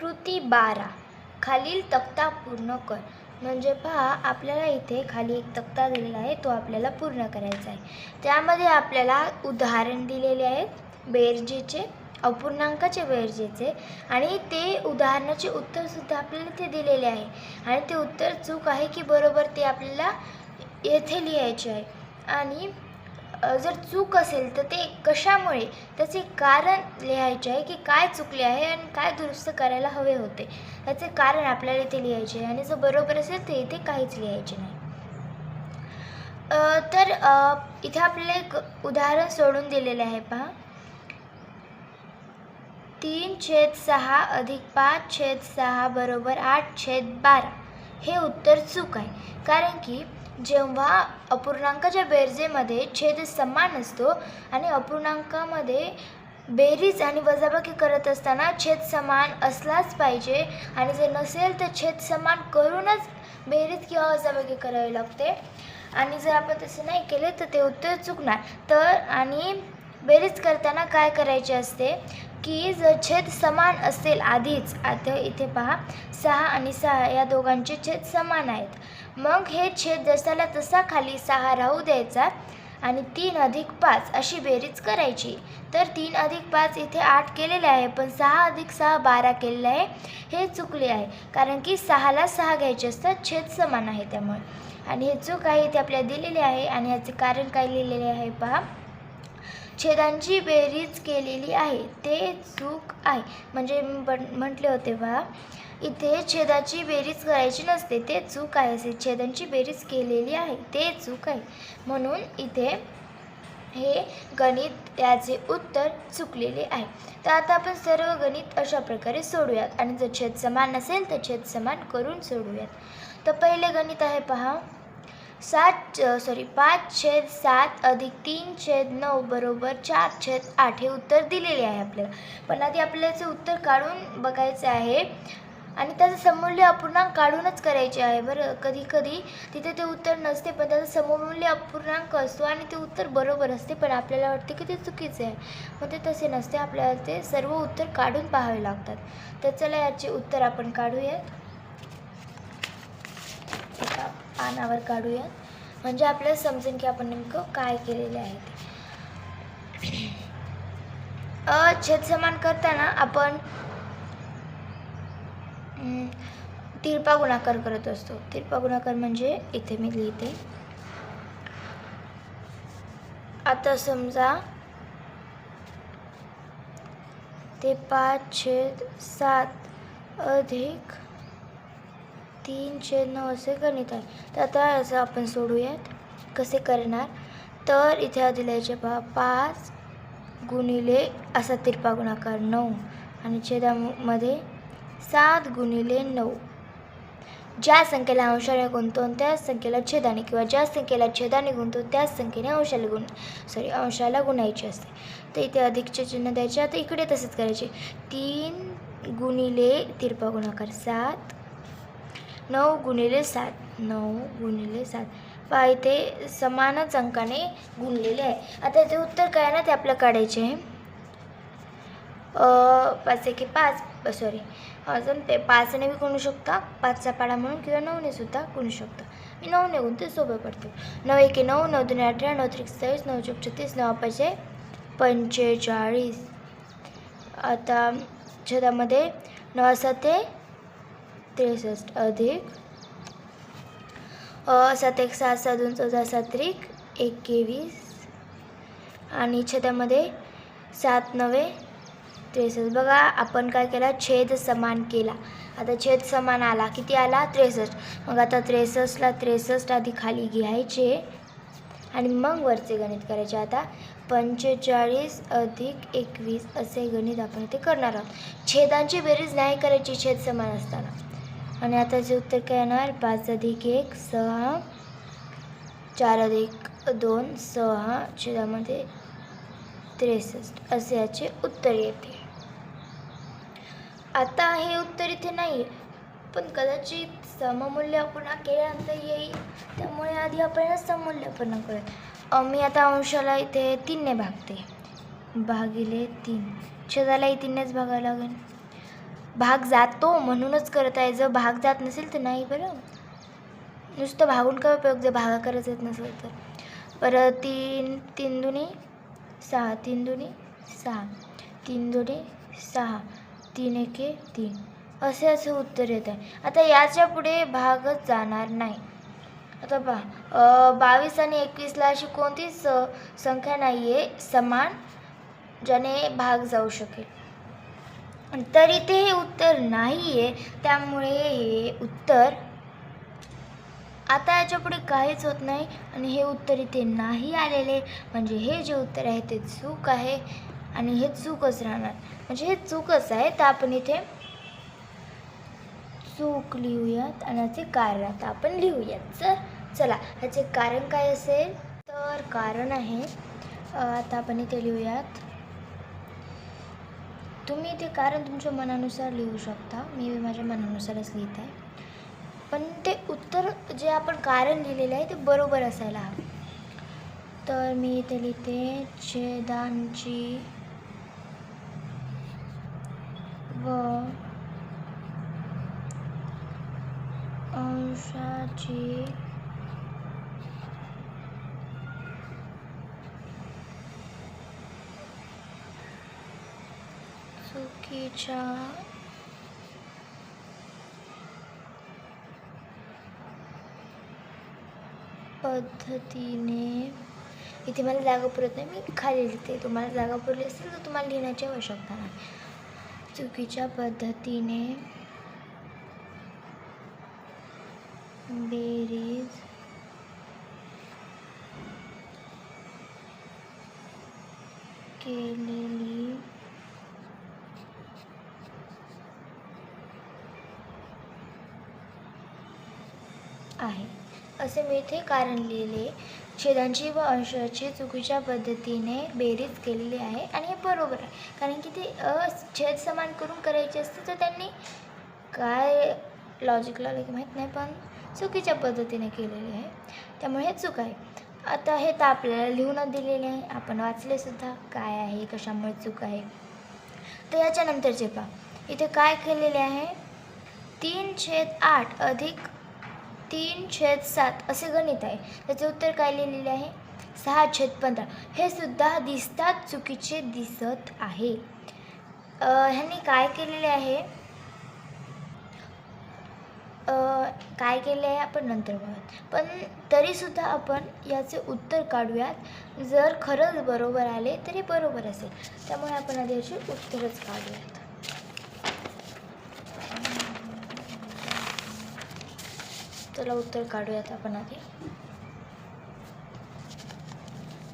कृती 12 खालील तक्ता पूर्ण कर. म्हणजे पहा, आपल्याला इथे खाली एक तक्ता दिलेला आहे, तो आपल्याला पूर्ण करायचा आहे. त्यामध्ये आपल्याला उदाहरण दिलेले आहेत बेरजेचे, अपूर्णांकाचे बेरजेचे, आणि ते उदाहरणाचे उत्तरसुद्धा आपल्याला ते दिलेले आहे. आणि ते उत्तर चूक आहे की बरोबर ते आपल्याला येथे लिहायचे आहे. आणि जर चूक असेल तर ते कशामुळे, त्याचे कारण लिहायचे आहे की काय चुकले आहे आणि काय दुरुस्त करायला हवे होते, याचे कारण आपल्याला इथे लिहायचे आहे. आणि जर बरोबर असेल तर इथे काहीच लिहायचे नाही. तर इथे आपल्याला एक उदाहरण सोडून दिलेले आहे. पहा, 3/6 अधिक 5/6 बरोबर 8/12 हे उत्तर चूक आहे. कारण की जेव्हा अपूर्णांकाच्या बेरजेमध्ये छेद समान असतो आणि अपूर्णांकामध्ये बेरीज आणि वजाबाकी करत असताना छेद समान असलाच पाहिजे, आणि जर नसेल तर छेद समान करूनच बेरीज किंवा वजाबाकी करावी लागते. आणि जर आपण तसे नाही केले तर ते उत्तर चुकणार. तर आणि बेरीज करताना काय करायचे असते की जर छेद समान असेल आधीच, आता इथे पहा 6 आणि 6 या दोघांचे छेद समान आहेत, मग हे छेद जसाला तसा खाली 6 राहू द्यायचा आणि 3 अधिक 5 अशी बेरीज करायची. तर 3 अधिक 5 इथे 8 केलेले आहे, पण 6 अधिक 6 12 केलेले आहे. हे चुकले आहे, कारण की 6ला 6 घ्यायचे असतात, छेद समान आहे त्यामुळे. आणि हे चूक आहे इथे आपल्याला दिलेले आहे. आणि याचे कारण काय लिहिलेले आहे पहा, छेदांची बेरीज केलेली आहे ते चूक आहे. म्हणजे म्हटले होते पहा, इथे छेदाची बेरीज करायची नसते, ते चूक आहे. असे छेदांची बेरीज केलेली आहे ते चूक आहे. म्हणून इथे हे गणित याचे उत्तर चुकलेले आहे. तर आता आपण सर्व गणित अशा प्रकारे सोडूयात, आणि जर छेद समान नसेल तर छेद समान करून सोडूयात. तर पहिले गणित आहे पहा, 5/7 अधिक 3/9 बरोबर 4/8 हे उत्तर दिलेले आहे आपल्याला. पण आधी आपल्याला याचे उत्तर काढून बघायचे आहे आणि त्याचं सममूल्य अपूर्णांक काढूनच करायचे आहे. बरं, कधी कधी तिथे ते उत्तर नसते, पण त्याचं सममूल्य अपूर्णांक असतो आणि ते उत्तर बरोबर असते, पण आपल्याला वाटते की ते चुकीचे आहे. मग ते तसे नसते, आपल्याला ते सर्व उत्तर काढून पाहावे लागतात. तर चला याचे उत्तर आपण काढूयात, एका पानावर काढूयात, म्हणजे आपल्याला समजेल की आपण नेमकं काय केलेले आहे ते. छेद समान करताना आपण तिरपा गुणाकार करत असतो. तिरपा गुणाकार म्हणजे इथे मी लिहिते. आता समजा ते 5/7 अधिक 3/9 असे गणित आहे. तर आता असं आपण सोडूयात. कसे करणार, तर इथे आधी लिहायचे पहा, 5 गुणिले असा तिरपा गुणाकार 9 आणि छेदामध्ये 7 गुणिले 9. ज्या संख्येला अंशाने गुणतो त्याच संख्येला छेदाने, किंवा ज्या संख्येला छेदाने गुणतो त्याच संख्येने अंशाला गुणायचे असते. तर इथे अधिकचे चिन्ह द्यायचे. आता इकडे तसेच करायचे. 3 गुणिले तिरपा गुणाकार 7, 9 गुणिले 7 पहा, इथे समानच अंकाने गुणलेले आहे. आता ते उत्तर काय ना ते आपल्याला काढायचे आहे. 5ने बी गुणू शकता, 5चा पाडा म्हणून, किंवा 9ने सुद्धा गुणू शकता. मी 9ने गुणते, सोपे पडते. 9 एके 9, 9 दुने 18, 9 त्रिक 27, 9 चौक 36, 9 पाचशे 45. आता छेदामध्ये 9 7 63 अधिक 7 1 6 6 2 14 7 त्रिक 21, आणि छेदामध्ये 7 9 63. बघा, आपण काय केला, छेद समान केला. आता छेद समान आला, किती आला, 63. मग आता 63ला 63 आधी खाली घ्यायचे आणि मग वरचे गणित करायचे. आता 45 अधिक 21 असे गणित आपण इथे करणार आहोत. छेदांची बेरीज नाही करायची छेद समान असताना. आणि आता जे उत्तर काय येणार, 5 अधिक 1 6, 4 अधिक 2 6, छेदामध्ये 63 असे याचे उत्तर येते. आता हे उत्तर इथे नाही, पण कदाचित सममूल्य अपूर्णांक केल्यानंतर येईल, त्यामुळे आधी आपण सममूल्य अपूर्णांक करूया. मी आता अंशाला इथे 3ने भागते, भागिले 3. छेदालाही 3नेच भागावं लागेल. भाग जातो म्हणूनच करत आहे. जर भाग जात नसेल तर नाही बरं. नुसतं भागून काय उपयोग जर भागाकारच येत नसेल तर. परत 3 3 दुनी 6, 3 दुनी 6, 3 दुनी 6, 3 एके 3, असे उत्तर येत आहे. आता याच्या पुढे भागच जाणार नाही. आता पहा 22 आणि 21ला अशी कोणतीच संख्या नाही आहे समान ज्याने भाग जाऊ शकेल. तर इथे हे उत्तर नाही आहे, त्यामुळे हे उत्तर आता याच्या पुढे काहीच होत नाही आणि हे उत्तर इथे नाही आलेले, म्हणजे हे जे उत्तर आहे ते चूक आहे आणि हे चूकच राहणार. म्हणजे हे चूकच आहे, तर आपण इथे चूक लिहूयात आणि याचे कारण आता आपण लिहूयात. चला ह्याचे कारण काय असेल तर कारण आहे आता आपण इथे लिहूयात. तुम्ही इथे कारण तुमच्या मनानुसार लिहू शकता, मी माझ्या मनानुसारच लिहित आहे. पण ते उत्तर जे आपण कारण लिहिलेलं आहे ते बरोबर असायला हवं. तर मी इथे लिहिते छेदांची व अंशाची चुकीच्या पद्धतीने, इथे मला जागा पुरत नाही, मी खाली लिहिते. तुम्हाला जागा पुरली असेल तर तुम्हाला लिहिण्याची आवश्यकता नाही. चुकीच्या पद्धतीने बेरीज केलेली आहे, असे मी इथे कारण लिहिले. छेदांची व अंशाची चुकीच्या पद्धतीने बेरीज केलेली आहे आणि हे बरोबर आहे, कारण की ते छेद समान करून करायचे असते तर त्यांनी काय लॉजिक लावलं की माहीत नाही, पण चुकीच्या पद्धतीने केलेले आहे, त्यामुळे हे चूक आहे. आता हे तर आपल्याला लिहून दिलेले आहे, आपण वाचलेसुद्धा काय आहे कशामुळे चूक आहे. तर याच्यानंतरचे पहा, इथे काय केलेले आहे 3/8 अधिक 3/7 असे गणित आहे. त्याचे उत्तर काय लिहिलेले आहे 6/15. हे सुद्धा दिसतात चुकीचे दिसत आहे. ह्यांनी काय केलेले आहे काय केले आहे आपण नंतर बघूयात, पण तरीसुद्धा आपण याचे उत्तर काढूयात. जर खरंच बरोबर आले तरी बरोबर असेल, त्यामुळे आपण आधी याचे उत्तरच काढूयात. चला उत्तर काढूयात आपण आधी.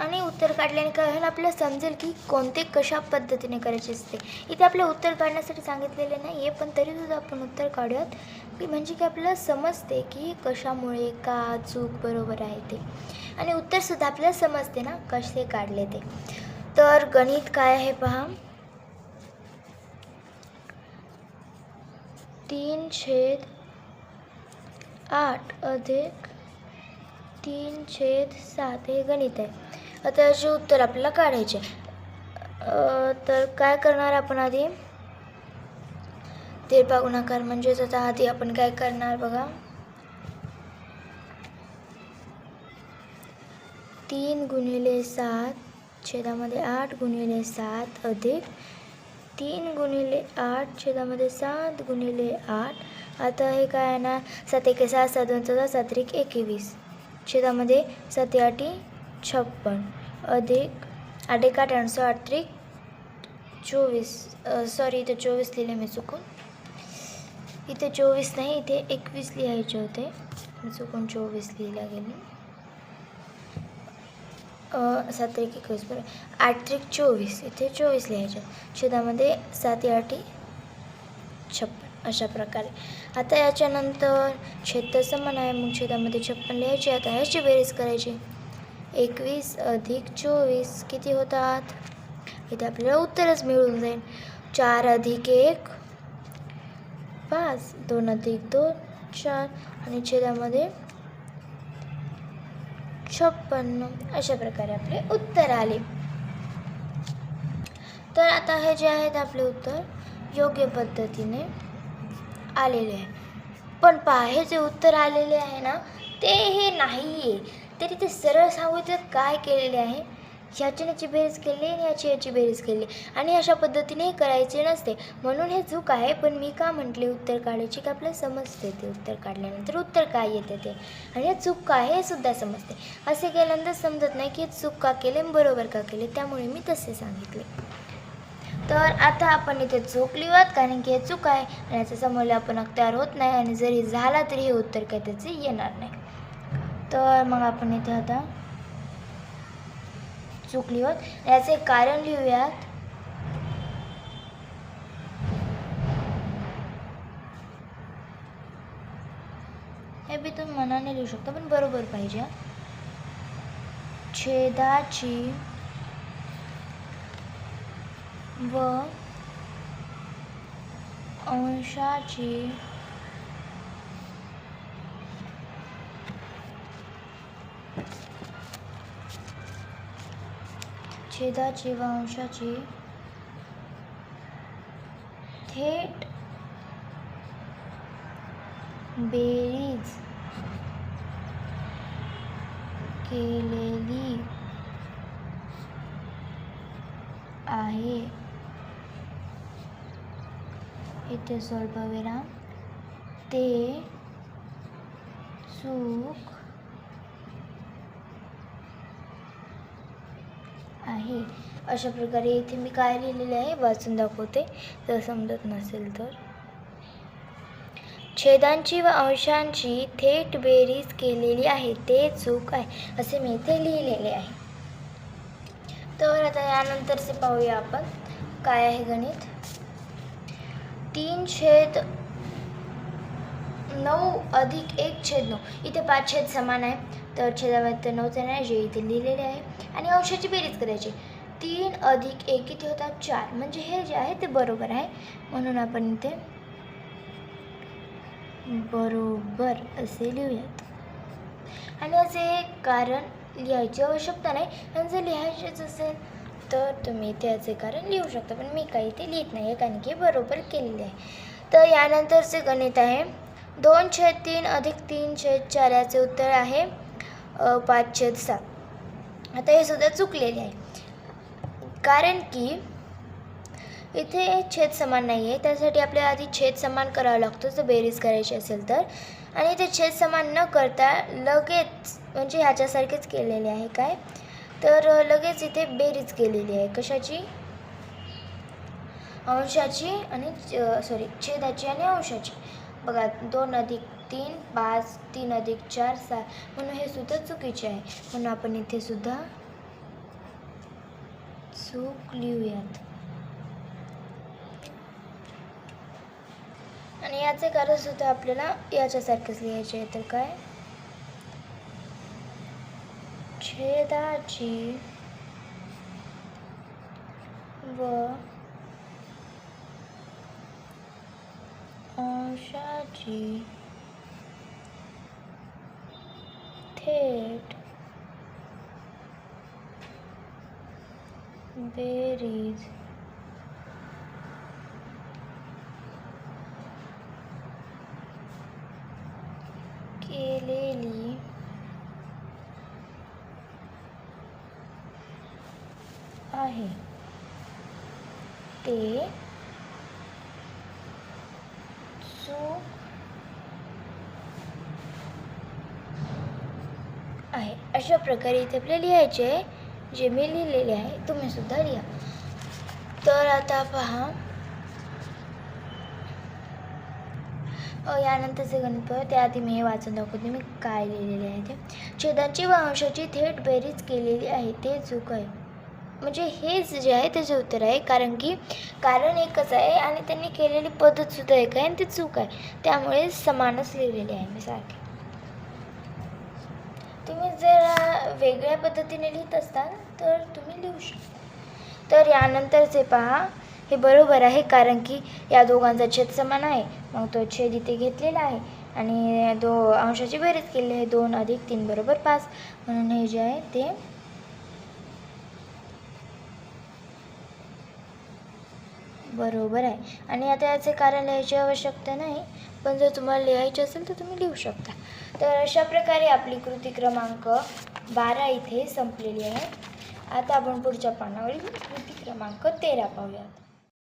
आणि उत्तर काढल्याने काय होईल आपल्याला समजेल की कोणते कशा पद्धतीने करायचे असते. इथे आपले उत्तर काढण्यासाठी सांगितलेले नाही आहे, पण तरीसुद्धा आपण उत्तर काढूयात की म्हणजे की आपल्याला समजते की कशामुळे का चूक बरोबर आहे ते, आणि उत्तरसुद्धा आपल्याला समजते ना कसे काढले ते. तर गणित काय आहे पहा 3/8 अधिक 3/7 हे गणित आहे. आता याचे उत्तर आपल्याला काढायचे. तर काय करणार आपण आधी तिरपा गुणाकार, म्हणजेच आता आधी आपण काय करणार बघा 3 × 7 छेदामध्ये 8 × 7 अधिक 3 × 8 छेदामध्ये 7 × 8. आता हे काय आहे ना 7 × 7 7 × 14 7 × 21 छेदामध्ये 7 × 8 56 अधिक 8 × 8 = 8 × 24. सॉरी इथे 24 लिहिले मी चुकून, इथे 24 नाही इथे 21 लिहायचे होते, मी चुकून 24 लिहिला गेले. 7 × 21 बरं 8 × 24 इथे 24 लिहायचे, छेदामध्ये 7 × 8 = 56 अशा प्रकारे. आता याच्यानंतर छेद तर समान आहे, मग छेदामध्ये 56 लिहायचे. आता ह्याची बेरीज करायची 21 अधिक 24 किती होतात, इथे आपल्याला उत्तरच मिळून जाईल. 4 अधिक 1 5, 2 अधिक 2 4 आणि छेदामध्ये 56 अशा प्रकारे आपले उत्तर आले. तर आता हे जे आहेत आपले उत्तर योग्य पद्धतीने आलेले आहे. पण पहा, हे जे उत्तर आलेले आहे ना, ते हे नाही आहे. तरी ते सरळ सांगितलं काय केलेले आहे, ह्याची याची बेरीज केली आणि याची बेरीज केली आणि अशा पद्धतीने हे करायचे नसते. म्हणून हे चूक आहे. पण मी का म्हटले उत्तर काढायची, की आपल्याला समजते ते उत्तर काढल्यानंतर उत्तर काय येते ते, आणि हे चूक काय हे सुद्धा समजते. असे केल्यानंतर समजत नाही की चूक का केले आणि बरोबर का केले, त्यामुळे मी तसे सांगितले. तर आता आपण इथे चूक लिहूयात, कारण की हे चूक आहे आणि याचं समोर आपण तयार होत नाही, आणि जरी झाला तरी हे उत्तर काय त्याचे येणार नाही. तर मग आपण इथे आता चूक लिहूयात, याचे कारण लिहूयात. हे बी तुम्ही मनाने लिहू शकता, पण बरोबर पाहिजे. छेदाची व अंशाची छेदाची व अंशाची थेट बेरीज केलेली आहे. इथे स्वल्पविराम. ते चूक आहे. अशा प्रकारे इथे मी काय लिहिलेले आहे वाचून दाखवते, जर समजत नसेल तर. छेदांची व अंशांची थेट बेरीज केलेली आहे, ते चूक आहे, असे मी इथे लिहिलेले आहे. तर आता यानंतरचे पाहूया आपण काय आहे गणित. 3/9 अधिक 1/9. इथे 5 छेद समान आहे, तर छेदामध्ये 9चे नाही जे इथे लिहिलेले आहे, आणि अंशाची बेरीज करायची. 3 अधिक 1 किती होतात, 4. म्हणजे हे जे आहे ते बरोबर आहे, म्हणून आपण इथे बरोबर असे लिहूयात. आणि याचे कारण लिहायची आवश्यकता नाही, आणि जर लिहायचेच असेल तर तुम्ही त्याचे कारण लिहू शकता, पण मी काही ते लिहित नाही आहे, कारण की बरोबर केलेले आहे. तर यानंतरचे गणित आहे 2/3 अधिक 3/4. याचे उत्तर आहे 5/7. आता हे सुद्धा चुकलेले आहे, कारण की इथे छेद समान नाही आहे, त्यासाठी आपल्याला आधी छेद समान करावा लागतो जर बेरीज करायची असेल तर. आणि इथे छेद समान न करता लगेच म्हणजे ह्याच्यासारखेच केलेले आहे काय, तर लगेच इथे बेरीज केलेली आहे. कशाची, अंशाची आणि छेदाची आणि अंशाची. बघा 2 अधिक 3 5, 3 अधिक 4 6, म्हणून हे सुद्धा चुकीचे आहे, म्हणून आपण इथे सुद्धा चूक लिहूयात. आणि याचे कारण सुद्धा आपल्याला याच्यासारखेच लिहायचे आहे. तर काय, छेदाची व अंशाची थेट बेरीज केलेली आहे, ते चूक आहे. अशा प्रकारे इथे आपल्याला लिहायचे आहे, जे मी लिहिलेले आहे तुम्ही सुद्धा लिहा. तर आता पहा, यानंतरचे गणित पाहू. त्याआधी मी हे वाचून दाखवते मी काय लिहिलेले आहे ते. छेदांची व अंशाची थेट बेरीज केलेली आहे, ते चूक आहे. म्हणजे हेच जे आहे त्याचे उत्तर आहे, कारण की कारण एकच आहे आणि त्यांनी केलेली पद्धतसुद्धा एक आहे, आणि ते चूक आहे, त्यामुळे समानच लिहिलेले आहे मी सारखे. तुम्ही जर वेगळ्या पद्धतीने लिहित असाल तर तुम्ही लिहू शकता. तर यानंतरचे पहा, हे बरोबर आहे, कारण की या दोघांचा छेद समान आहे, मग तो छेद इथे घेतलेला आहे, आणि अंशाची बेरीज केली आहे. 2 अधिक 3 बरोबर 5, म्हणून हे जे आहे ते बरोबर आहे. आणि आता याचे कारण लिहायची आवश्यकता नाही, पण जर तुम्हाला लिहायचे असेल तर तुम्ही लिहू शकता. तर अशा प्रकारे आपली कृती क्रमांक 12 इथे संपलेली आहे. आता आपण पुढच्या पानावरील कृती क्रमांक 13 पाहूयात.